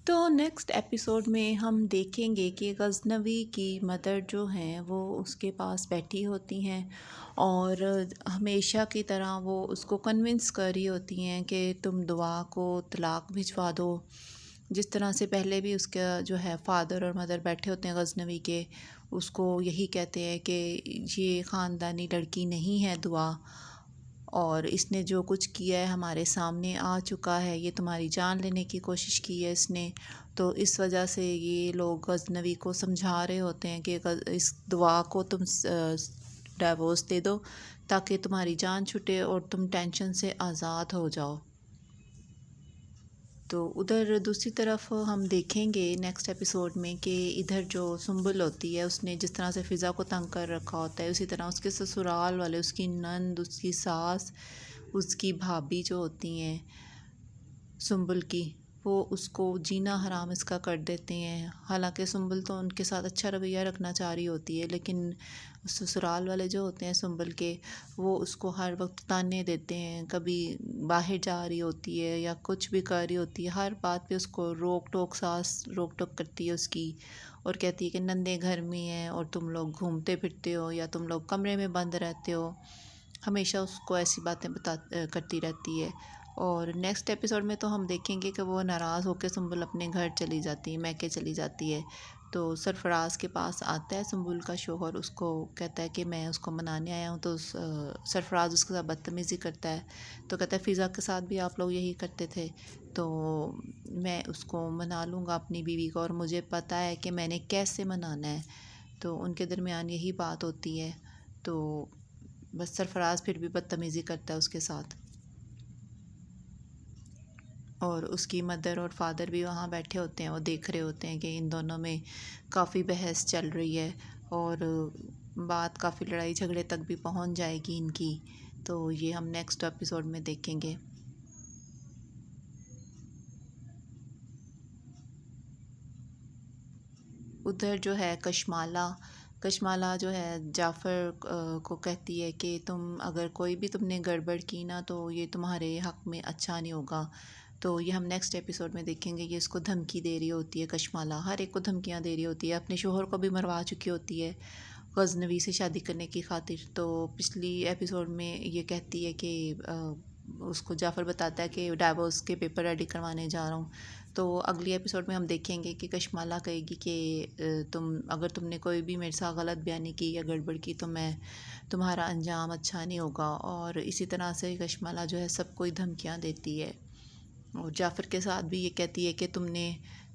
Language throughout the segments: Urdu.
تو نیکسٹ ایپیسوڈ میں ہم دیکھیں گے کہ غزنوی کی مدر جو ہیں وہ اس کے پاس بیٹھی ہوتی ہیں اور ہمیشہ کی طرح وہ اس کو کنونس کر رہی ہوتی ہیں کہ تم دعا کو طلاق بھجوا دو. جس طرح سے پہلے بھی اس کا جو ہے فادر اور مدر بیٹھے ہوتے ہیں غزنوی کے، اس کو یہی کہتے ہیں کہ یہ خاندانی لڑکی نہیں ہے دعا، اور اس نے جو کچھ کیا ہے ہمارے سامنے آ چکا ہے، یہ تمہاری جان لینے کی کوشش کی ہے اس نے. تو اس وجہ سے یہ لوگ غزنوی کو سمجھا رہے ہوتے ہیں کہ اس دعا کو تم ڈائیورس دے دو تاکہ تمہاری جان چھٹے اور تم ٹینشن سے آزاد ہو جاؤ. تو ادھر دوسری طرف ہم دیکھیں گے نیکسٹ ایپیسوڈ میں کہ ادھر جو سنبل ہوتی ہے اس نے جس طرح سے فضا کو تنگ کر رکھا ہوتا ہے، اسی طرح اس کے سسرال والے، اس کی نند، اس کی ساس، اس کی بھابھی جو ہوتی ہیں سنبل کی، وہ اس کو جینا حرام اس کا کر دیتے ہیں. حالانکہ سنبل تو ان کے ساتھ اچھا رویہ رکھنا چاہ رہی ہوتی ہے، لیکن سسرال والے جو ہوتے ہیں سنبل کے، وہ اس کو ہر وقت تانے دیتے ہیں. کبھی باہر جا رہی ہوتی ہے یا کچھ بھی کر رہی ہوتی ہے، ہر بات پہ اس کو روک ٹوک، ساس روک ٹوک کرتی ہے اس کی، اور کہتی ہے کہ نندے گھر میں ہیں اور تم لوگ گھومتے پھرتے ہو یا تم لوگ کمرے میں بند رہتے ہو. ہمیشہ اس کو ایسی باتیں کرتی رہتی ہے. اور نیکسٹ ایپیسوڈ میں تو ہم دیکھیں گے کہ وہ ناراض ہو کے سنبل اپنے گھر چلی جاتی ہے، میکے چلی جاتی ہے. تو سرفراز کے پاس آتا ہے سنبل کا شوہر، اس کو کہتا ہے کہ میں اس کو منانے آیا ہوں. تو سرفراز اس کے ساتھ بدتمیزی کرتا ہے. تو کہتا ہے فضا کے ساتھ بھی آپ لوگ یہی کرتے تھے، تو میں اس کو منا لوں گا اپنی بیوی کو، اور مجھے پتہ ہے کہ میں نے کیسے منانا ہے. تو ان کے درمیان یہی بات ہوتی ہے. تو بس سرفراز پھر بھی بدتمیزی کرتا ہے اس کے ساتھ، اور اس کی مدر اور فادر بھی وہاں بیٹھے ہوتے ہیں. وہ دیکھ رہے ہوتے ہیں کہ ان دونوں میں کافی بحث چل رہی ہے اور بات کافی لڑائی جھگڑے تک بھی پہنچ جائے گی ان کی. تو یہ ہم نیکسٹ ایپیسوڈ میں دیکھیں گے. ادھر جو ہے کشمالہ جو ہے جعفر کو کہتی ہے کہ اگر کوئی بھی تم نے گڑبڑ کی نا تو یہ تمہارے حق میں اچھا نہیں ہوگا. تو یہ ہم نیکسٹ ایپیسوڈ میں دیکھیں گے. یہ اس کو دھمکی دے رہی ہوتی ہے کشمالہ، ہر ایک کو دھمکیاں دے رہی ہوتی ہے. اپنے شوہر کو بھی مروا چکی ہوتی ہے غزنوی سے شادی کرنے کی خاطر. تو پچھلی ایپیسوڈ میں یہ کہتی ہے کہ اس کو جعفر بتاتا ہے کہ ڈائیورس کے پیپر ریڈی کروانے جا رہا ہوں. تو اگلی ایپیسوڈ میں ہم دیکھیں گے کہ کشمالہ کہے گی کہ اگر تم نے کوئی بھی میرے ساتھ غلط بیانی کی یا گڑبڑ کی تو تمہارا انجام اچھا نہیں ہوگا. اور اسی طرح سے کشمالہ جو ہے سب کو دھمکیاں دیتی ہے، اور جعفر کے ساتھ بھی یہ کہتی ہے کہ تم نے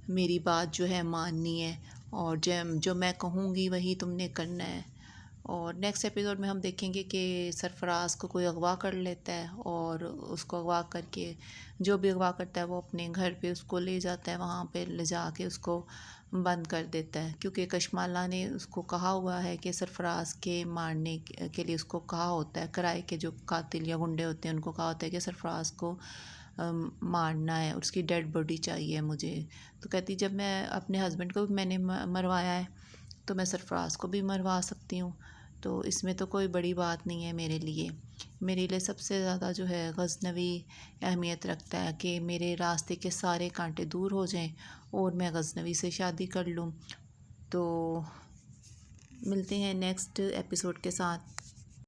میری بات جو ہے ماننی ہے، اور جو میں کہوں گی وہی تم نے کرنا ہے. اور نیکسٹ ایپیسوڈ میں ہم دیکھیں گے کہ سرفراز کو کوئی اغوا کر لیتا ہے، اور اس کو اغوا کر کے جو بھی اغوا کرتا ہے وہ اپنے گھر پہ اس کو لے جاتا ہے، وہاں پہ لے جا کے اس کو بند کر دیتا ہے. کیونکہ کشمالہ نے اس کو کہا ہوا ہے کہ سرفراز کے مارنے کے لیے اس کو کہا ہوتا ہے، کرائے کے جو قاتل یا گنڈے ہوتے ہیں ان کو کہا ہوتا ہے کہ سرفراز کو مارنا ہے، اس کی ڈیڈ باڈی چاہیے مجھے. تو کہتی جب میں اپنے ہسبینڈ کو بھی میں نے مروایا ہے تو میں سرفراز کو بھی مروا سکتی ہوں. تو اس میں تو کوئی بڑی بات نہیں ہے میرے لیے سب سے زیادہ جو ہے غزنوی اہمیت رکھتا ہے کہ میرے راستے کے سارے کانٹے دور ہو جائیں اور میں غزنوی سے شادی کر لوں. تو ملتے ہیں نیکسٹ ایپیسوڈ کے ساتھ.